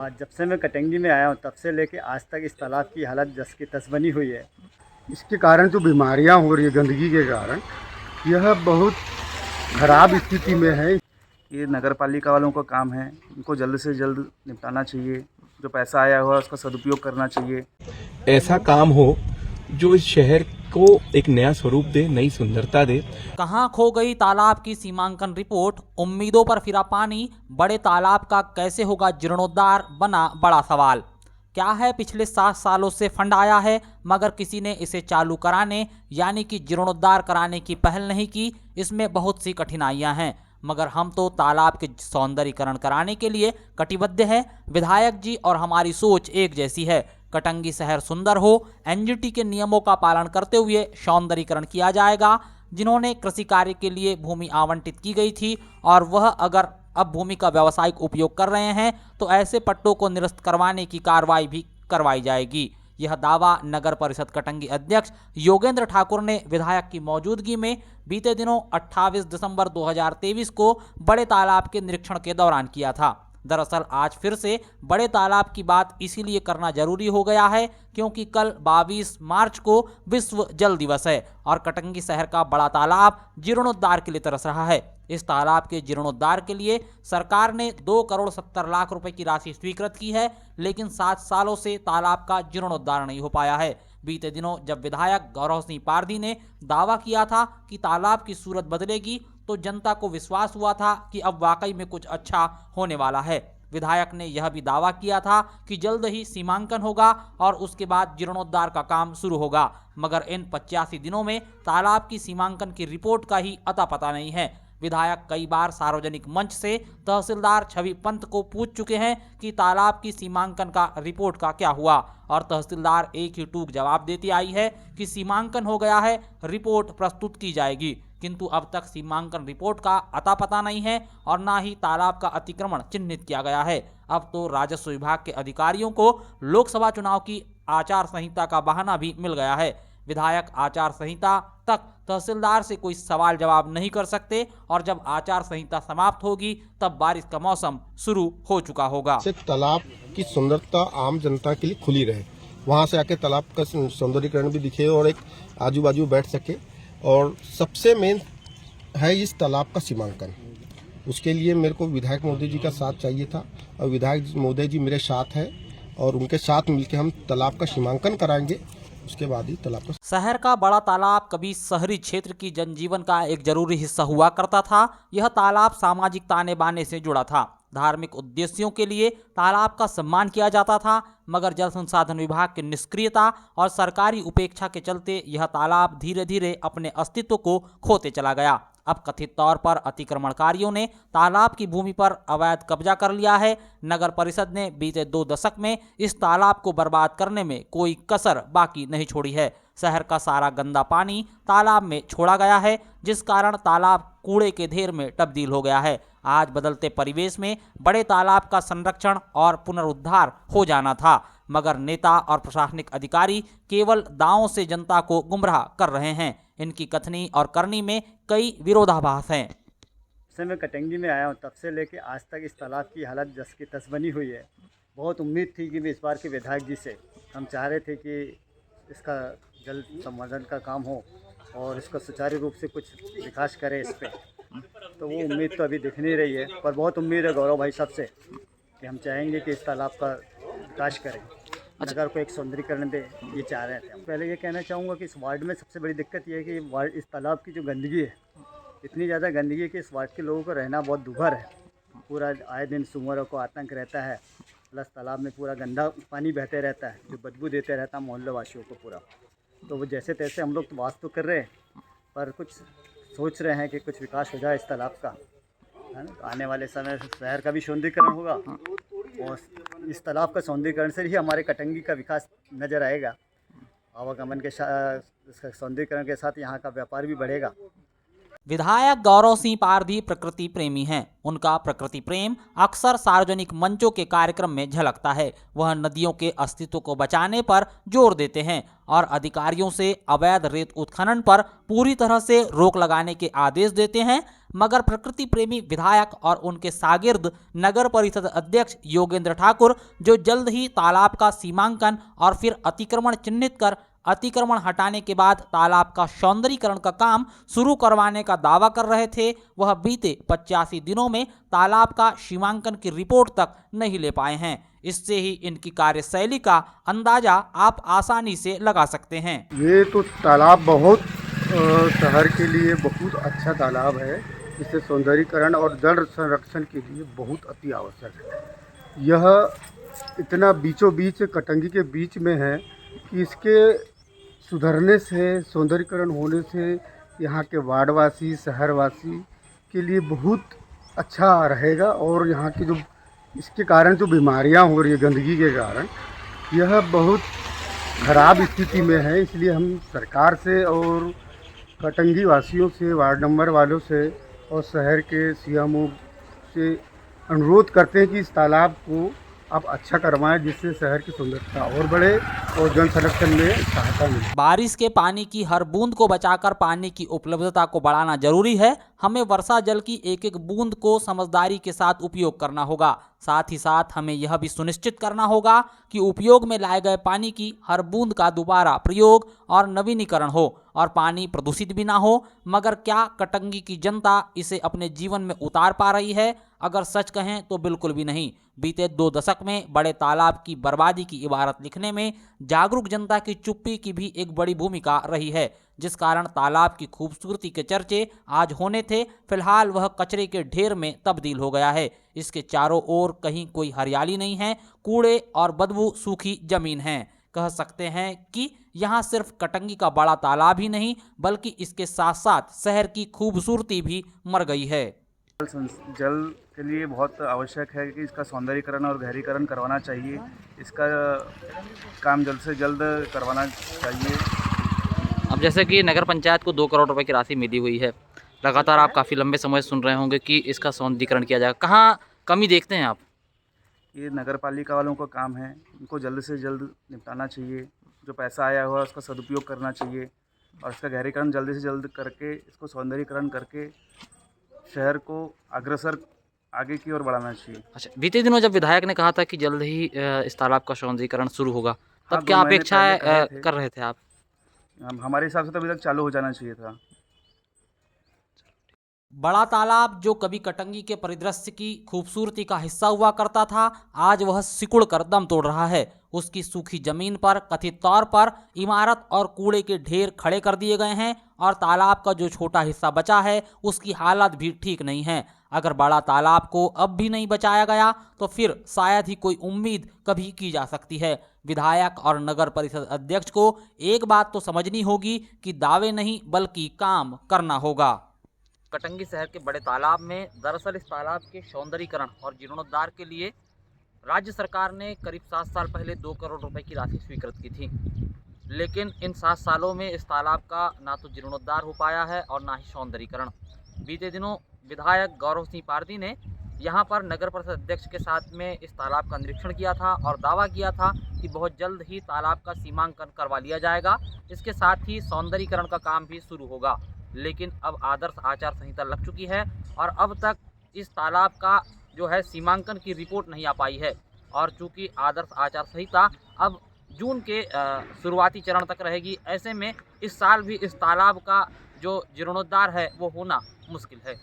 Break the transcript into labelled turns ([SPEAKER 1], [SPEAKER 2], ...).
[SPEAKER 1] आज जब से मैं कटंगी में आया हूँ तब से लेके आज तक इस तालाब की हालत जस की तस बनी हुई है।
[SPEAKER 2] इसके कारण जो बीमारियां हो रही है गंदगी के कारण, यह बहुत खराब स्थिति में है।
[SPEAKER 3] ये नगर पालिका वालों का काम है, इनको जल्द से जल्द निपटाना चाहिए। जो पैसा आया हुआ है उसका सदुपयोग करना चाहिए।
[SPEAKER 4] ऐसा काम हो जो इस शहर को एक नया स्वरूप दे, नई सुंदरता दे।
[SPEAKER 5] कहां खो गई तालाब की सीमांकन रिपोर्ट, उम्मीदों पर फिरा पानी, बड़े तालाब का कैसे होगा जीर्णोद्धार, बना बड़ा सवाल। क्या है पिछले 7 सालों से फंड आया है मगर किसी ने इसे चालू कराने यानी कि जीर्णोद्धार कराने की पहल नहीं की। इसमें बहुत सी कठिनाइयां हैं मगर हम तो तालाब के सौंदर्यीकरण कराने के लिए कटिबद्ध हैं। विधायक जी और हमारी सोच एक जैसी है, कटंगी शहर सुंदर हो, एनजीटी के नियमों का पालन करते हुए सौंदर्यीकरण किया जाएगा। जिन्होंने कृषि कार्य के लिए भूमि आवंटित की गई थी और वह अगर अब भूमि का व्यावसायिक उपयोग कर रहे हैं तो ऐसे पट्टों को निरस्त करवाने की कार्रवाई भी करवाई जाएगी। यह दावा नगर परिषद कटंगी अध्यक्ष योगेंद्र ठाकुर ने विधायक की मौजूदगी में बीते दिनों 28 दिसंबर 2023 को बड़े तालाब के निरीक्षण के दौरान किया था। दरअसल आज फिर से बड़े तालाब की बात इसीलिए करना जरूरी हो गया है क्योंकि कल 22 मार्च को विश्व जल दिवस है और कटंगी शहर का बड़ा तालाब जीर्णोद्धार के लिए तरस रहा है। इस तालाब के जीर्णोद्धार के लिए सरकार ने 2 करोड़ 70 लाख रुपए की राशि स्वीकृत की है, लेकिन 7 सालों से तालाब का जीर्णोद्धार नहीं हो पाया है। बीते दिनों जब विधायक गौरव सिंह पारधी ने दावा किया था कि तालाब की सूरत बदलेगी तो जनता को विश्वास हुआ था कि अब वाकई में कुछ अच्छा होने वाला है। विधायक ने यह भी दावा किया था कि जल्द ही सीमांकन होगा और उसके बाद जीर्णोद्धार का काम शुरू होगा, मगर इन 85 दिनों में तालाब की सीमांकन की रिपोर्ट का ही अता पता नहीं है। विधायक कई बार सार्वजनिक मंच से तहसीलदार छवि पंत को पूछ चुके हैं कि तालाब की सीमांकन का रिपोर्ट का क्या हुआ और तहसीलदार एक ही टूक जवाब देती आई है कि सीमांकन हो गया है, रिपोर्ट प्रस्तुत की जाएगी, किंतु अब तक सीमांकन रिपोर्ट का अता पता नहीं है और ना ही तालाब का अतिक्रमण चिन्हित किया गया है। अब तो राजस्व विभाग के अधिकारियों को लोकसभा चुनाव की आचार संहिता का बहाना भी मिल गया है। विधायक आचार संहिता तक तहसीलदार से कोई सवाल जवाब नहीं कर सकते और जब आचार संहिता समाप्त होगी तब बारिश का मौसम शुरू हो चुका होगा।
[SPEAKER 6] तालाब की सुंदरता आम जनता के लिए खुली रहे, वहां से आके तालाब का सौंदर्यीकरण भी दिखे और एक आजू बाजू बैठ सके। और सबसे मेन है इस तालाब का सीमांकन। उसके लिए मेरे को विधायक महोदय जी का साथ चाहिए था और विधायक महोदय जी मेरे साथ है और उनके साथ मिलकर हम तालाब का सीमांकन कराएंगे। उसके बाद ही तालाब का
[SPEAKER 5] शहर का बड़ा तालाब कभी शहरी क्षेत्र की जनजीवन का एक जरूरी हिस्सा हुआ करता था। यह तालाब सामाजिक ताने बाने से जुड़ा था। धार्मिक उद्देश्यों के लिए तालाब का सम्मान किया जाता था, मगर जल संसाधन विभाग की निष्क्रियता और सरकारी उपेक्षा के चलते यह तालाब धीरे धीरे अपने अस्तित्व को खोते चला गया। अब कथित तौर पर अतिक्रमणकारियों ने तालाब की भूमि पर अवैध कब्जा कर लिया है। नगर परिषद ने बीते 2 दशक में इस तालाब को बर्बाद करने में कोई कसर बाकी नहीं छोड़ी है। शहर का सारा गंदा पानी तालाब में छोड़ा गया है, जिस कारण तालाब कूड़े के ढेर में तब्दील हो गया है। आज बदलते परिवेश में बड़े तालाब का संरक्षण और पुनरुद्धार हो जाना था, मगर नेता और प्रशासनिक अधिकारी केवल दावों से जनता को गुमराह कर रहे हैं। इनकी कथनी और करनी में कई विरोधाभास हैं।
[SPEAKER 1] से मैं कटंगी में आया हूँ तब से लेके आज तक इस तालाब की हालत जस की तस बनी हुई है। बहुत उम्मीद थी कि इस बार के विधायक जी से हम चाह रहे थे कि इसका जल संवर्धन का काम हो और इसका सुचारू रूप से कुछ विकास करे इस पर, तो वो उम्मीद तो अभी दिख नहीं रही है। पर बहुत उम्मीद है गौरव भाई साहब से कि हम चाहेंगे कि इस तालाब का विकास करें, नगर को एक सौंदर्यीकरण दे, ये चाह रहे थे। पहले ये कहना चाहूँगा कि इस वार्ड में सबसे बड़ी दिक्कत ये है कि वार्ड इस तालाब की जो गंदगी है, इतनी ज़्यादा गंदगी है कि इस वार्ड के लोगों को रहना बहुत दुभर है। पूरा आए दिन सूअरों को आतंक रहता है, प्लस तालाब में पूरा गंदा पानी बहते रहता है जो बदबू देते रहता है मोहल्ले वासियों को पूरा। तो वो जैसे तैसे हम लोग तो वास्तु कर रहे हैं, पर कुछ सोच रहे हैं कि कुछ विकास हो जाए इस तालाब का, है ना। आने वाले समय शहर का भी सौंदर्यीकरण होगा और इस तालाब का सौंदर्यीकरण से ही हमारे कटंगी का विकास नज़र आएगा। आवागमन के सौंदर्यीकरण के साथ यहाँ का व्यापार भी बढ़ेगा।
[SPEAKER 5] विधायक गौरव सिंह पारधी प्रकृति प्रेमी हैं। उनका प्रकृति प्रेम अक्सर सार्वजनिक मंचों के कार्यक्रम में झलकता है। वह नदियों के अस्तित्व को बचाने पर जोर देते हैं और अधिकारियों से अवैध रेत उत्खनन पर पूरी तरह से रोक लगाने के आदेश देते हैं। मगर प्रकृति प्रेमी विधायक और उनके शागिर्द नगर परिषद अध्यक्ष योगेंद्र ठाकुर, जो जल्द ही तालाब का सीमांकन और फिर अतिक्रमण चिन्हित कर अतिक्रमण हटाने के बाद तालाब का सौंदर्यीकरण का काम शुरू करवाने का दावा कर रहे थे, वह बीते 85 दिनों में तालाब का सीमांकन की रिपोर्ट तक नहीं ले पाए हैं। इससे ही इनकी कार्यशैली का अंदाजा आप आसानी से लगा सकते हैं।
[SPEAKER 2] ये तो तालाब बहुत शहर के लिए बहुत अच्छा तालाब है। इसे सौंदर्यीकरण और जल संरक्षण के लिए बहुत अति आवश्यक है। यह इतना बीचों बीच कटंगी के बीच में है कि इसके सुधरने से, सौंदर्यीकरण होने से यहाँ के वार्डवासी, शहरवासी के लिए बहुत अच्छा रहेगा। और यहाँ की जो इसके कारण जो बीमारियाँ हो रही है गंदगी के कारण, यह बहुत खराब स्थिति में है। इसलिए हम सरकार से और कटंगी वासियों से, वार्ड नंबर वालों से और शहर के सीएमओ से अनुरोध करते हैं कि इस तालाब को आप अच्छा करवाएं, जिससे शहर की सुंदरता और बढ़े और जल संरक्षण में सहायता मिले।
[SPEAKER 5] बारिश के पानी की हर बूंद को बचाकर पानी की उपलब्धता को बढ़ाना जरूरी है। हमें वर्षा जल की एक एक बूंद को समझदारी के साथ उपयोग करना होगा। साथ ही साथ हमें यह भी सुनिश्चित करना होगा कि उपयोग में लाए गए पानी की हर बूंद का दोबारा प्रयोग और नवीनीकरण हो और पानी प्रदूषित भी ना हो। मगर क्या कटंगी की जनता इसे अपने जीवन में उतार पा रही है? अगर सच कहें तो बिल्कुल भी नहीं। बीते 2 दशक में बड़े तालाब की बर्बादी की इबारत लिखने में जागरूक जनता की चुप्पी की भी एक बड़ी भूमिका रही है, जिस कारण तालाब की खूबसूरती के चर्चे आज होने थे, फिलहाल वह कचरे के ढेर में तब्दील हो गया है। इसके चारों ओर कहीं कोई हरियाली नहीं है, कूड़े और बदबू सूखी जमीन है। कह सकते हैं कि यहाँ सिर्फ कटंगी का बड़ा तालाब ही नहीं, बल्कि इसके साथ साथ शहर की खूबसूरती भी मर गई है।
[SPEAKER 3] जल के लिए बहुत आवश्यक है कि इसका सौंदर्यीकरण और गहरीकरण करवाना चाहिए। इसका काम जल्द से जल्द करवाना चाहिए।
[SPEAKER 5] अब जैसे कि नगर पंचायत को 2 करोड़ रुपए की राशि मिली हुई है, लगातार आप काफ़ी लंबे समय से सुन रहे होंगे कि इसका सौंदर्यीकरण किया जाएगा। कहाँ कमी देखते हैं आप?
[SPEAKER 3] ये नगर पालिका वालों का काम है, इनको जल्द से जल्द निपटाना चाहिए। जो पैसा आया हुआ है उसका सदुपयोग करना चाहिए और इसका गहरीकरण जल्दी से जल्द करके, इसको सौंदर्यीकरण करके शहर को अग्रसर आगे की ओर बढ़ाना चाहिए।
[SPEAKER 5] अच्छा, बीते दिनों जब विधायक ने कहा था कि जल्द ही इस तालाब का सौंदर्यीकरण शुरू होगा, तब
[SPEAKER 3] हाँ,
[SPEAKER 5] क्या
[SPEAKER 3] 2 महीने
[SPEAKER 5] अपेक्षाएं
[SPEAKER 3] पहले कहे थे।
[SPEAKER 5] कर रहे थे आप?
[SPEAKER 3] हमारे हिसाब से तो अभी तक चालू हो जाना चाहिए था।
[SPEAKER 5] बड़ा तालाब जो कभी कटंगी के परिदृश्य की खूबसूरती का हिस्सा हुआ करता था, आज वह सिकुड़ कर दम तोड़ रहा है। उसकी सूखी जमीन पर कथित तौर पर इमारत और कूड़े के ढेर खड़े कर दिए गए हैं और तालाब का जो छोटा हिस्सा बचा है उसकी हालत भी ठीक नहीं है। अगर बड़ा तालाब को अब भी नहीं बचाया गया तो फिर शायद ही कोई उम्मीद कभी की जा सकती है। विधायक और नगर परिषद अध्यक्ष को एक बात तो समझनी होगी कि दावे नहीं बल्कि काम करना होगा। कटंगी शहर के बड़े तालाब में दरअसल इस तालाब के सौंदर्यीकरण और जीर्णोद्धार के लिए राज्य सरकार ने करीब 7 साल पहले 2 करोड़ रुपए की राशि स्वीकृत की थी, लेकिन इन 7 सालों में इस तालाब का ना तो जीर्णोद्धार हो पाया है और ना ही सौंदर्यीकरण। बीते दिनों विधायक गौरव सिंह पारधी ने यहाँ पर नगर परिषद अध्यक्ष के साथ में इस तालाब का निरीक्षण किया था और दावा किया था कि बहुत जल्द ही तालाब का सीमांकन करवा लिया जाएगा। इसके साथ ही सौंदर्यीकरण का काम भी शुरू होगा, लेकिन अब आदर्श आचार संहिता लग चुकी है और अब तक इस तालाब का जो है सीमांकन की रिपोर्ट नहीं आ पाई है। और चूंकि आदर्श आचार संहिता अब जून के शुरुआती चरण तक रहेगी, ऐसे में इस साल भी इस तालाब का जो जीर्णोद्धार है वो होना मुश्किल है।